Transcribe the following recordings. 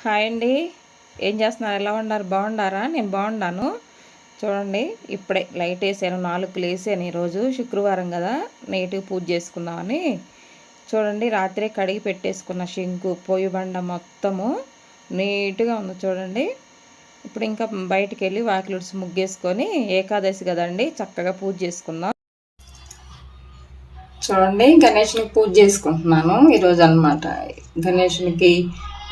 Hi అండి. ఏం చేస్తున్నారు? ఎలా ఉన్నారు? బాగున్నారా? నేను బాగున్నాను. చూడండి, ఇప్పుడే లైట్ వేసాను, 4 వేసాను. ఈరోజు శుక్రవారం కదా, నీట్గా పూజ చేసుకుందామని. చూడండి, రాత్రే కడిగి పెట్టేసుకున్న షింకు పొయ్యి బండ మొత్తము నీట్గా ఉంది. చూడండి, ఇప్పుడు ఇంకా బయటికి వెళ్ళి వాకిలుడిసి ముగ్గేసుకొని, ఏకాదశి కదండి, చక్కగా పూజ చేసుకుందాం. చూడండి, గణేష్ని పూజ చేసుకుంటున్నాను ఈరోజు అనమాట. గణేష్నికి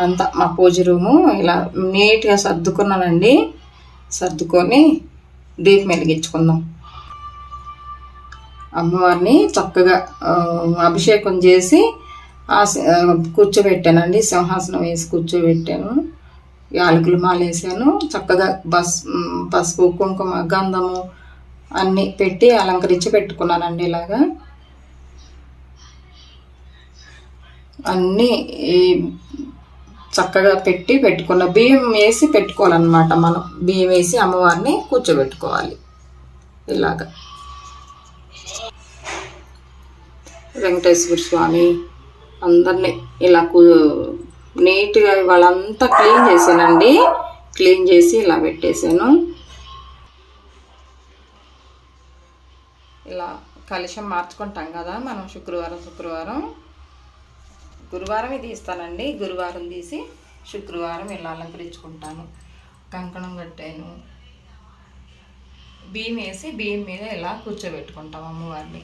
అంతా మా పూజ రూము ఇలా నీట్గా సర్దుకున్నానండి. సర్దుకొని దీపం వెలిగించుకుందాం. అమ్మవారిని చక్కగా అభిషేకం చేసి కూర్చోబెట్టానండి. సింహాసనం వేసి కూర్చోబెట్టాను. యాలకులు మాలేసాను. చక్కగా పసుపు కుంకుమ గంధము అన్నీ పెట్టి అలంకరించి పెట్టుకున్నానండి. ఇలాగా అన్నీ చక్కగా పెట్టుకున్న బియ్యం వేసి పెట్టుకోవాలన్నమాట. మనం బియ్యం వేసి అమ్మవారిని కూర్చోబెట్టుకోవాలి. ఇలాగా వెంకటేశ్వర స్వామి అందరినీ ఇలా నీట్గా వాళ్ళంతా క్లీన్ చేశానండి. క్లీన్ చేసి ఇలా పెట్టేశాను. ఇలా కలశం మార్చుకుంటాం కదా మనం శుక్రవారం గురువారం ఇది తీస్తానండి. గురువారం తీసి శుక్రవారం ఇలా అలంకరించుకుంటాను. కంకణం కట్టాను. బియ్యం వేసి బియ్యం మీద ఇలా కూర్చోబెట్టుకుంటాం అమ్మవారిని.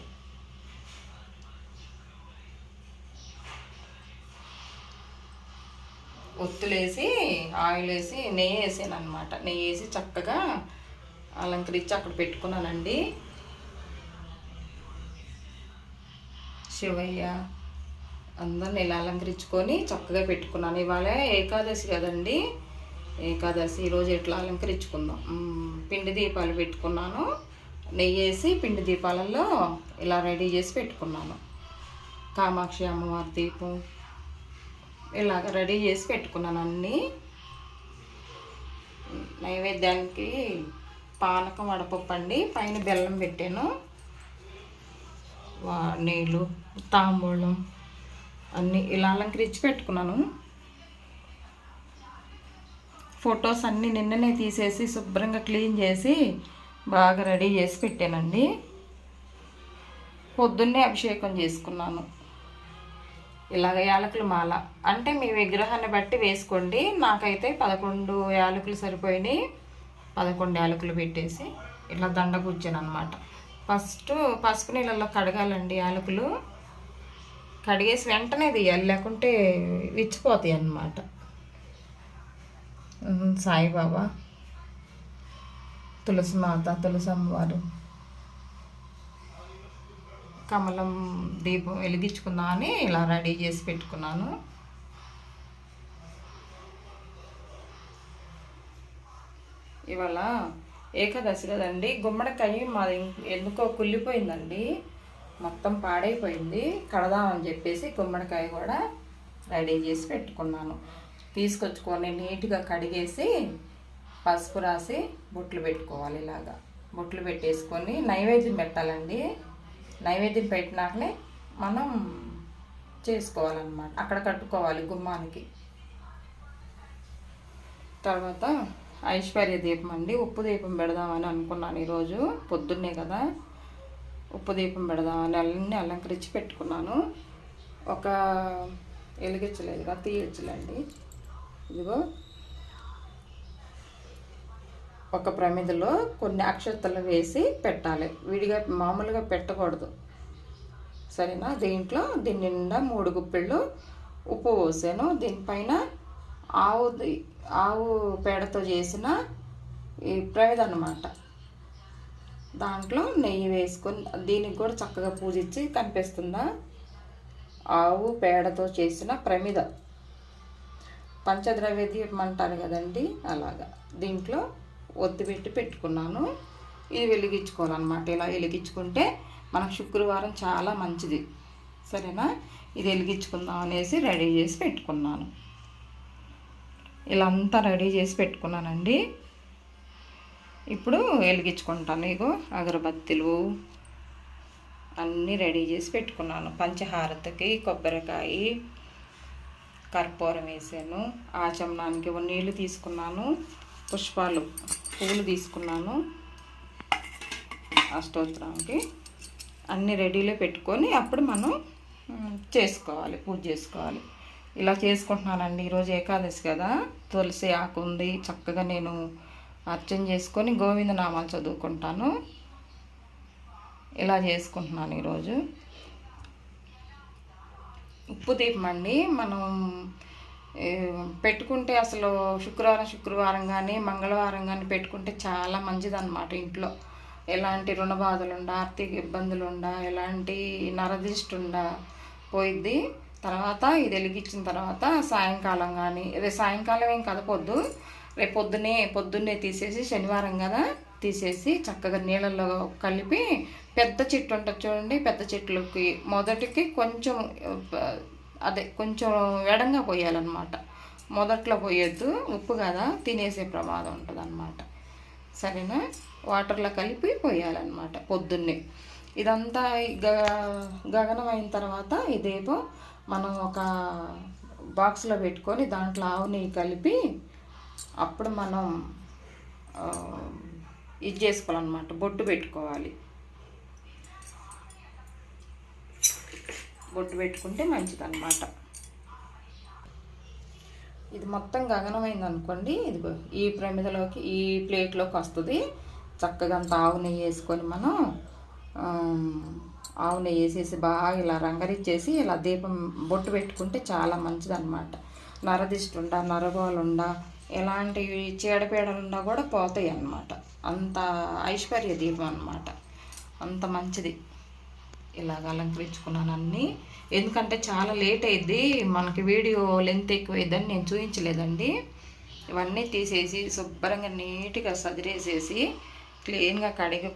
ఒత్తులేసి ఆయిల్ వేసి నెయ్యి వేసాను అనమాట. నెయ్యి వేసి చక్కగా అలంకరించి అక్కడ పెట్టుకున్నానండి. శివయ్య అందరిని ఇలా అలంకరించుకొని చక్కగా పెట్టుకున్నాను. ఇవాళ ఏకాదశి కదండి, ఏకాదశి ఈరోజు ఇట్లా అలంకరించుకుందాం. పిండి దీపాలు పెట్టుకున్నాను. నెయ్యి వేసి పిండి దీపాలలో ఇలా రెడీ చేసి పెట్టుకున్నాను. కామాక్షి అమ్మవారి దీపం ఇలాగ రెడీ చేసి పెట్టుకున్నాను అన్నీ. నైవేద్యానికి పానకం వడపప్పు అండి, పైన బెల్లం పెట్టాను. నీళ్ళు తాంబూలం అన్నీ ఇలా అలంకరించి పెట్టుకున్నాను. ఫొటోస్ అన్నీ నిన్ననే తీసేసి శుభ్రంగా క్లీన్ చేసి బాగా రెడీ చేసి పెట్టానండి. పొద్దున్నే అభిషేకం చేసుకున్నాను. ఇలాగ యాలకులు మాల అంటే మీ విగ్రహాన్ని బట్టి వేసుకోండి. నాకైతే 11 యాలకులు సరిపోయినాయి. 11 యాలకులు పెట్టేసి ఇట్లా దండ కూర్చాను అనమాట. ఫస్ట్ పసుపు నీళ్ళల్లో కడగాలండి యాలకులు. కడిగేసి వెంటనే తీయాలి, లేకుంటే విచ్చిపోతాయి అన్నమాట. సాయిబాబా, తులసి మాత, తులసి అమ్మవారు, కమలం దీపం వెలిగించుకుందామని ఇలా రెడీ చేసి పెట్టుకున్నాను. ఇవాళ ఏకాదశి కదండి. గుమ్మడికాయ మాది ఎందుకో కుళ్ళిపోయిందండి, మొత్తం పాడైపోయింది. కడదామని చెప్పేసి గుమ్మడికాయ కూడా రెడీ చేసి పెట్టుకున్నాను. తీసుకొచ్చుకొని నీట్గా కడిగేసి పసుపు రాసి బొట్లు పెట్టుకోవాలి. ఇలాగా బొట్లు పెట్టేసుకొని నైవేద్యం పెట్టాలండి. నైవేద్యం పెట్టినాకనే మనం చేసుకోవాలన్నమాట. అక్కడ కట్టుకోవాలి గుమ్మానికి. తర్వాత ఐశ్వర్య దీపం అండి, ఉప్పు దీపం పెడదామని అనుకున్నాను. ఈరోజు పొద్దున్నే కదా, ఉప్పు దీపం పెడదామని అన్నీ అలంకరించి పెట్టుకున్నాను. ఒక వెలిగించలేదుగా, తీయచ్చులేండి. ఇదిగో ఒక ప్రమిదలో కొన్ని అక్షతలు వేసి పెట్టాలి. విడిగా మామూలుగా పెట్టకూడదు, సరేనా? దీని నిండా 3 గుప్పిళ్ళు ఉప్పు పోసాను. దీనిపైన ఆవు పేడతో చేసిన ఈ ప్రమిద అన్నమాట. దాంట్లో నెయ్యి వేసుకొని దీనికి కూడా చక్కగా పూజించి, కనిపిస్తుందా? ఆవు పేడతో చేసిన ప్రమిద, పంచద్రవ్య దీపం అంటారు కదండి, అలాగా. దీంట్లో ఒత్తి పెట్టుకున్నాను. ఇది వెలిగించుకోవాలన్నమాట. ఇలా వెలిగించుకుంటే మనకు శుక్రవారం చాలా మంచిది, సరేనా? ఇది వెలిగించుకుందాం అనేసి రెడీ చేసి పెట్టుకున్నాను. ఇలా అంతా రెడీ చేసి పెట్టుకున్నానండి. ఇప్పుడు వెలిగించుకుంటాను. ఇగో అగరబత్తులు అన్నీ రెడీ చేసి పెట్టుకున్నాను. పంచహారతికి కొబ్బరికాయ, కర్పూరం వేసాను, ఆచమనానికి నీళ్ళు తీసుకున్నాను, పుష్పాలు పువ్వులు తీసుకున్నాను, అష్టోత్తరానికి అన్నీ రెడీలో పెట్టుకొని అప్పుడు మనం చేసుకోవాలి, పూజ చేసుకోవాలి. ఇలా చేసుకుంటున్నానండి. ఈరోజు ఏకాదశి కదా, తులసి ఆకు ఉంది. చక్కగా నేను అర్చన చేసుకొని గోవిందనామాలు చదువుకుంటాను. ఇలా చేసుకుంటున్నాను ఈరోజు. ఉప్పు దీపం అండి మనం పెట్టుకుంటే అసలు శుక్రవారం కానీ మంగళవారం కానీ పెట్టుకుంటే చాలా మంచిదన్నమాట. ఇంట్లో ఎలాంటి రుణ బాధలు ఉండ, ఆర్థిక ఇబ్బందులు ఉండ, ఎలాంటి నరదిష్టి ఉండ పోయిద్ది. తర్వాత ఇది వెలిగించిన తర్వాత సాయంకాలం కానీ, అదే సాయంకాలం ఏం కదపొద్దు, రేపు పొద్దున్నే తీసేసి, శనివారం కదా తీసేసి చక్కగా నీళ్ళల్లో కలిపి పెద్ద చెట్టు ఉంటుంది చూడండి, పెద్ద చెట్లకి మొదటికి కొంచెం కొంచెం ఎడంగా పోయాలన్నమాట. మొదట్లో పోయొద్దు, ఉప్పు కదా తినేసే ప్రమాదం ఉంటుంది అన్నమాట. సరేనా? వాటర్లో కలిపి పోయాలన్నమాట పొద్దున్నే. ఇదంతా గగనం అయిన తర్వాత ఇదేపో మనం ఒక బాక్స్లో పెట్టుకొని దాంట్లో ఆవు నెయ్యి కలిపి అప్పుడు మనం ఇది చేసుకోవాలన్నమాట, బొట్టు పెట్టుకోవాలి. బొట్టు పెట్టుకుంటే మంచిదన్నమాట. ఇది మొత్తం గగనమైంది అనుకోండి, ఇదిగో ఈ ప్రమిదలోకి ఈ ప్లేట్లోకి వస్తుంది. చక్కగా అంత ఆవు నెయ్యి వేసుకొని మనం ఆవు నెయ్యి వేసేసి బాగా ఇలా రంగరిచ్చేసి ఇలా దీపం బొట్టు పెట్టుకుంటే చాలా మంచిదన్నమాట. నరదిష్టి ఉండ, నరగోలు ఉండ, ఎలాంటి చీడపీడలు ఉన్నా కూడా పోతాయి అన్నమాట. అంత ఐశ్వర్య దీపం అన్నమాట, అంత మంచిది. ఇలాగ అలంకరించుకున్నాను అన్నీ. ఎందుకంటే చాలా లేట్ అయింది, మనకి వీడియో లెంత్ ఎక్కువైద్దని నేను చూపించలేదండి. ఇవన్నీ తీసేసి శుభ్రంగా నీట్గా సదిరేసేసి క్లీన్గా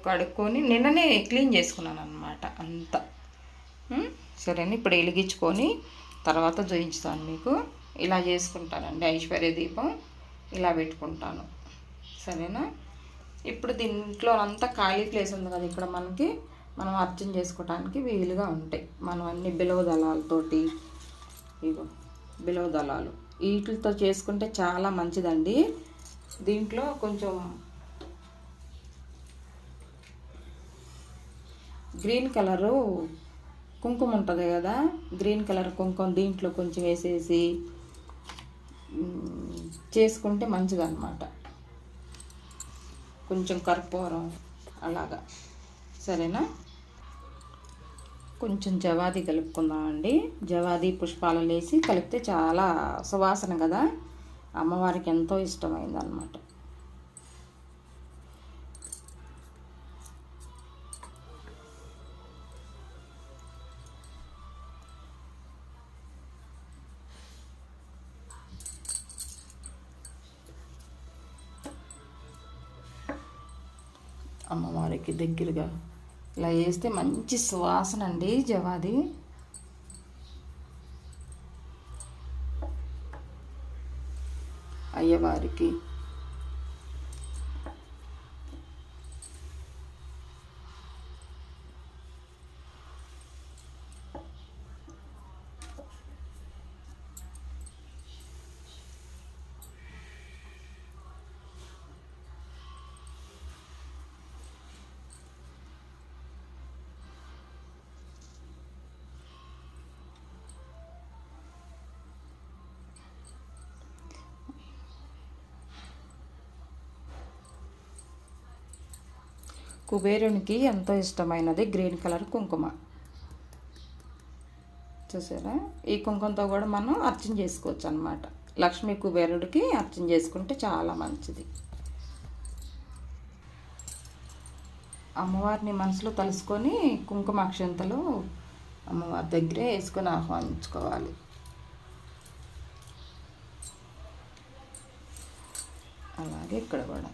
కడుక్కొని నిన్ననే క్లీన్ చేసుకున్నాను అన్నమాట అంతా. సరేనా? ఇప్పుడు వెలిగించుకొని తర్వాత చూపించుతాను మీకు. ఇలా చేసుకుంటానండి ఐశ్వర్య దీపం, ఇలా పెట్టుకుంటాను. సరేనా? ఇప్పుడు దీంట్లో అంతా ఖాళీ ప్లేస్ ఉంది కదా, ఇక్కడ మనం అర్చన చేసుకోవడానికి వీలుగా ఉంటాయి. మనం అన్ని బిలవ దళాలతోటి, ఇగో బిలవ దళాలు వీటితో చేసుకుంటే చాలా మంచిదండి. దీంట్లో కొంచెం గ్రీన్ కలరు కుంకుమ ఉంటుంది కదా, గ్రీన్ కలర్ కుంకుమ దీంట్లో కొంచెం వేసేసి చేసుకుంటే మంచిదన్నమాట. కొంచెం కర్పూరం అలాగా. సరేనా? కొంచెం జవాది కలుపుకుందామండి. జవాది పుష్పాలు వేసి కలిపితే చాలా సువాసన కదా, అమ్మవారికి ఎంతో ఇష్టమైంది అన్నమాట. అమ్మవారికి దగ్గరగా ఇలా వేస్తే మంచి సువాసన అండి జవాది. అయ్యవారికి కుబేరునికి ఎంతో ఇష్టమైనది గ్రీన్ కలర్ కుంకుమ. చూసారా? ఈ కుంకుమతో కూడా మనం అర్చన చేసుకోవచ్చు అన్నమాట. లక్ష్మీ కుబేరుడికి అర్చన చేసుకుంటే చాలా మంచిది. అమ్మవారిని మనసులో తలుసుకొని కుంకుమ అక్షంతలు అమ్మవారి దగ్గరే వేసుకొని ఆహ్వానించుకోవాలి. అలాగే ఇక్కడ కూడా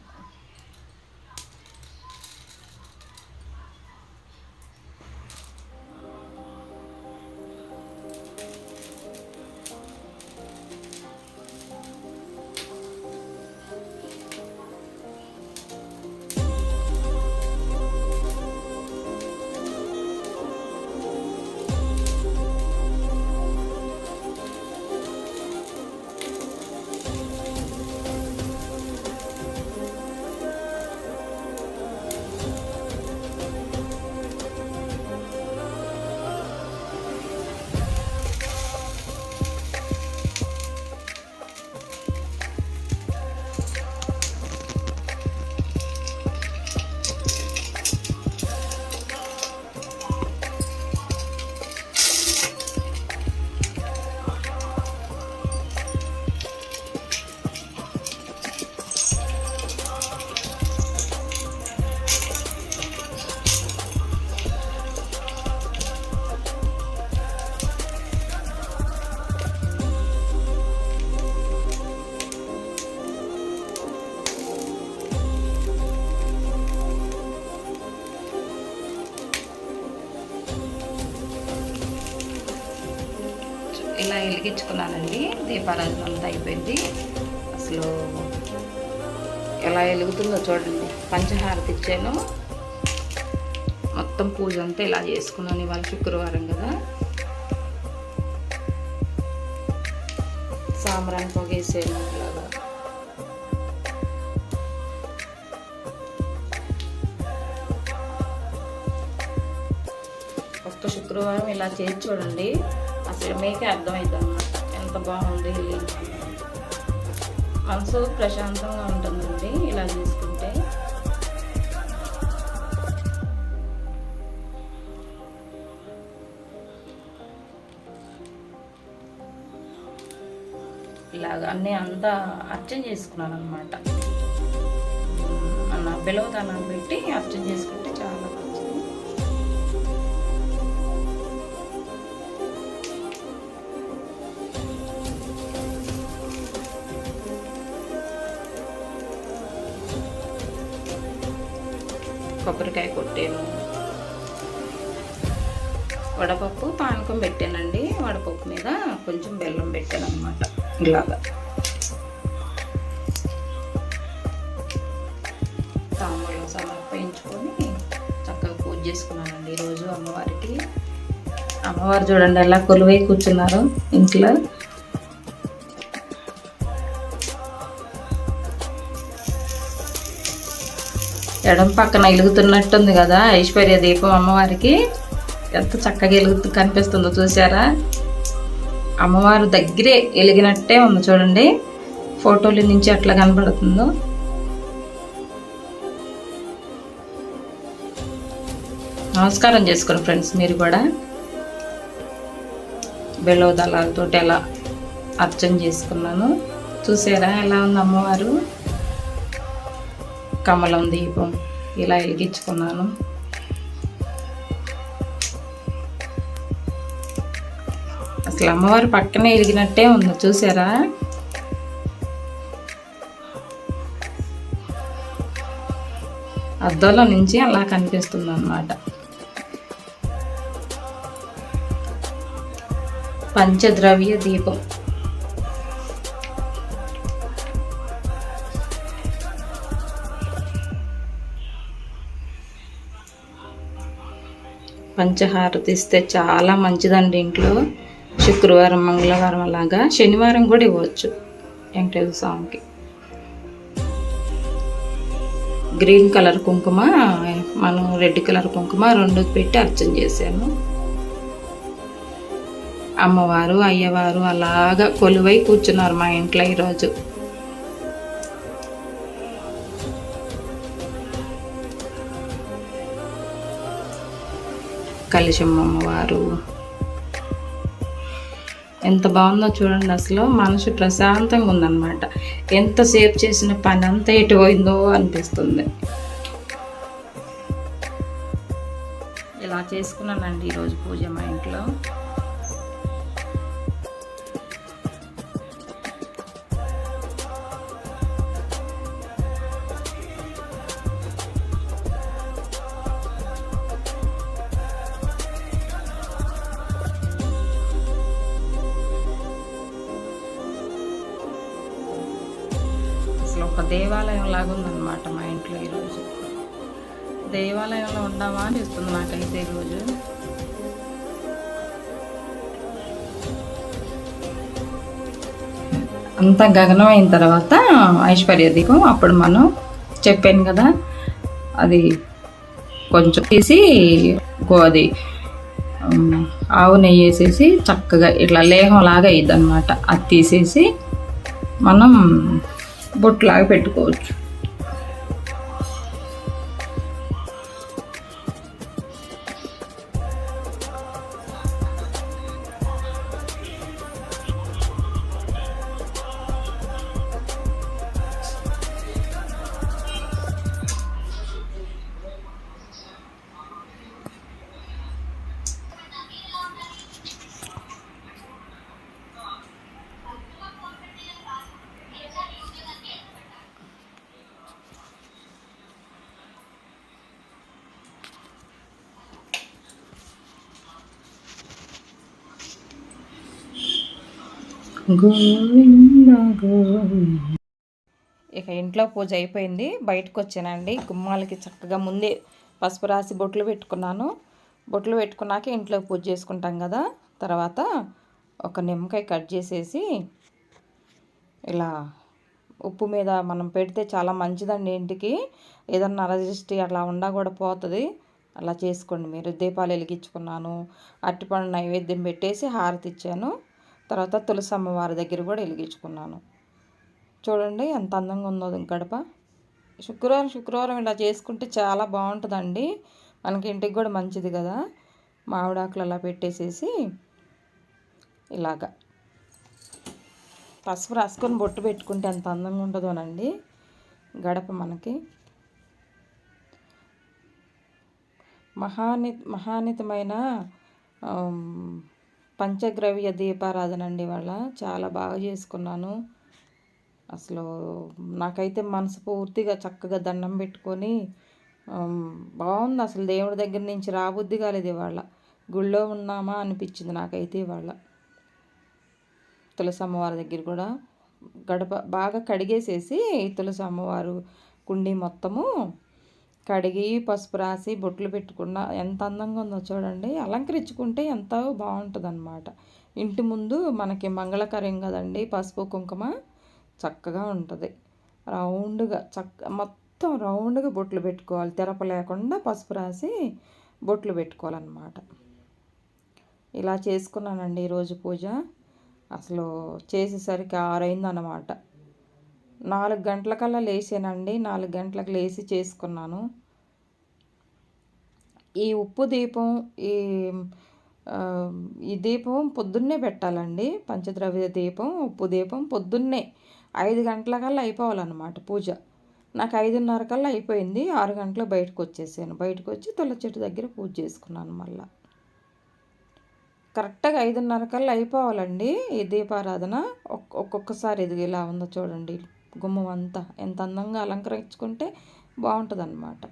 వెలిగించుకున్నానండి. దీపారాధన అంతా అయిపోయింది. అసలు ఎలా వెలుగుతుందో చూడండి. పంచహారతి ఇచ్చాను. మొత్తం పూజ అంతా ఇలా చేసుకున్నాను. ఇవాళ శుక్రవారం కదా. సాంబ్రాణి పొగేసాను ఇలాగా. ఒక్క శుక్రవారం ఇలా చేసి చూడండి. అసలు మీకే అర్థమవుతుంది అన్నమాట ఎంత బాగుంది. మనసు ప్రశాంతంగా ఉంటుందండి ఇలా చేసుకుంటే. ఇలాగ అన్నీ అంతా అర్చన చేసుకున్నాను అనమాట. అన్న బిలవదానాన్ని పెట్టి అర్చన చేసుకుంటే చాలా మంచిది. కొబ్బరికాయ కొట్టాను. వడపప్పు పానకం పెట్టానండి. వడపప్పు మీద కొంచెం బెల్లం పెట్టాను అనమాట. ఇలాగా తాంబూలం సమర్పించుకొని చక్కగా పూజ చేసుకున్నానండి ఈరోజు అమ్మవారికి. అమ్మవారు చూడండి ఎలా కొలువై కూర్చున్నారు ఇంట్లో. ఎడం పక్కన వెలుగుతున్నట్టుంది కదా ఐశ్వర్య దీపం అమ్మవారికి. ఎంత చక్కగా కనిపిస్తుందో చూసారా. అమ్మవారు దగ్గరే వెలిగినట్టే ఉంది చూడండి. ఫోటోల నుంచి ఎట్లా కనబడుతుందో. నమస్కారం చేసుకోండి ఫ్రెండ్స్ మీరు కూడా. బెల్లవ దళాలతో ఎలా అర్చన చేసుకున్నాను చూసారా ఎలా ఉంది అమ్మవారు. కమలం దీపం ఇలా వెలిగించుకున్నాను. అసలు అమ్మవారు పక్కనే వెలిగినట్టే ఉంది చూసారా. అద్దంలో నుంచి అలా కనిపిస్తుంది అన్నమాట. పంచద్రవ్య దీపం పంచహారతి ఇస్తే చాలా మంచిదండి ఇంట్లో. శుక్రవారం మంగళవారం అలాగా శనివారం కూడా ఇవ్వచ్చు వెంకటేశ్వర స్వామికి. గ్రీన్ కలర్ కుంకుమ మనం రెడ్ కలర్ కుంకుమ రెండు పెట్టి అర్చన చేశాను. అమ్మవారు అయ్యవారు అలాగా కొలువై కూర్చున్నారు మా ఇంట్లో ఈరోజు. కలిశమ్మ అమ్మవారు ఎంత బాగుందో చూడండి. అసలు మనసు ప్రశాంతంగా ఉందన్నమాట. ఎంతసేపు చేసిన పని అంతా ఎటు పోయిందో అనిపిస్తుంది. ఇలా చేసుకున్నానండి ఈరోజు పూజ మా ఇంట్లో. ఒక దేవాలయం లాగా ఉందన్నమాట మా ఇంట్లో ఈరోజు. దేవాలయంలో ఉండామా అనిపిస్తుంది నాకైతే ఈరోజు. అంతా గగనం అయిన తర్వాత ఐశ్వర్య దీపం అప్పుడు మనం చెప్పాను కదా అది కొంచెం తీసి అది ఆవు నెయ్యి వేసేసి చక్కగా ఇట్లా లేహం లాగా అయ్యిద్ది అనమాట. అది తీసేసి మనం బొట్టులాగా పెట్టుకోవచ్చు. గోవింద గోవింద. ఇక ఇంట్లో పూజ అయిపోయింది, బయటకు వచ్చానండి. గుమ్మాలకి చక్కగా ముందే పసుపు రాసి బొట్లు పెట్టుకున్నాను. బొట్లు పెట్టుకున్నాక ఇంట్లో పూజ చేసుకుంటాం కదా. తర్వాత ఒక నిమ్మకాయ కట్ చేసేసి ఇలా ఉప్పు మీద మనం పెడితే చాలా మంచిదండి. ఇంటికి ఏదన్నా నరదిష్టి అట్లా ఉండా కూడా పోతుంది. అలా చేసుకోండి మీరు. దీపాలు వెలిగించుకున్నాను, అరటిపండు నైవేద్యం పెట్టేసి హారతి ఇచ్చాను. తర్వాత తులసి అమ్మవారి దగ్గర కూడా వెలిగించుకున్నాను. చూడండి ఎంత అందంగా ఉందో గడప. శుక్రవారం శుక్రవారం ఇలా చేసుకుంటే చాలా బాగుంటుందండి. మనకి ఇంటికి కూడా మంచిది కదా. మామిడాకులు అలా పెట్టేసేసి ఇలాగా పసుపు రాసుకొని బొట్టు పెట్టుకుంటే ఎంత అందంగా ఉంటుందోనండి గడప మనకి. మహానితమైన పంచగ్రవ్య దీపారాధన అండి. వాళ్ళ చాలా బాగా చేసుకున్నాను. అసలు నాకైతే మనసు పూర్తిగా చక్కగా దండం పెట్టుకొని బాగుంది. అసలు దేవుడి దగ్గర నుంచి రాబుద్ది కాలేదు ఇవాళ. గుళ్ళో ఉన్నామా అనిపించింది నాకైతే ఇవాళ. తులసి అమ్మవారి దగ్గర కూడా గడప బాగా కడిగేసేసి తులసి అమ్మవారు కుండీ మొత్తము కడిగి పసుపు రాసి బొట్లు పెట్టుకున్న ఎంత అందంగా ఉందో చూడండి. అలంకరించుకుంటే ఎంతో బాగుంటుంది అన్నమాట. ఇంటి ముందు మనకి మంగళకరం కదండి పసుపు కుంకుమ, చక్కగా ఉంటుంది. రౌండ్గా మొత్తం రౌండ్గా బొట్లు పెట్టుకోవాలి. తెరప లేకుండా పసుపు రాసి బొట్లు పెట్టుకోవాలన్నమాట. ఇలా చేసుకున్నానండి ఈరోజు పూజ. అసలు చేసేసరికి 6 అయిందన్నమాట. 4 గంటలకల్లా లేచానండి. 4 గంటలకు లేచి చేసుకున్నాను. ఈ ఉప్పు దీపం ఈ దీపం పొద్దున్నే పెట్టాలండి. పంచద్రవ్య దీపం, ఉప్పు దీపం పొద్దున్నే 5 గంటలకల్లా అయిపోవాలన్నమాట పూజ. నాకు 5:30 కల్లా అయిపోయింది. 6 గంటలకు బయటకు వచ్చేసాను. బయటకు వచ్చి తులసి చెట్టు దగ్గర పూజ చేసుకున్నాను. మళ్ళీ కరెక్ట్గా 5:30 కల్లా అయిపోవాలండి ఈ దీపారాధన. ఒక్కొక్కసారి ఇది ఇలా ఉందో చూడండి. గుమ్మం అంతా ఎంత అందంగా అలంకరించుకుంటే బాగుంటుంది అన్నమాట.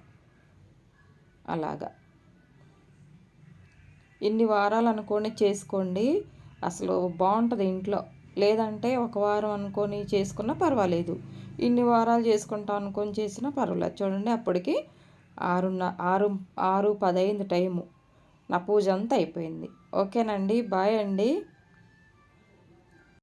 అలాగా ఇన్ని వారాలు అనుకొని చేసుకోండి, అసలు బాగుంటుంది ఇంట్లో. లేదంటే ఒక వారం అనుకొని చేసుకున్నా పర్వాలేదు. ఇన్ని వారాలు చేసుకుంటాం అనుకొని చేసినా పర్వాలేదు. చూడండి అప్పటికి 6:10 అయింది టైము. నా పూజ అంతా అయిపోయింది. ఓకేనండి, బాయ్ అండి.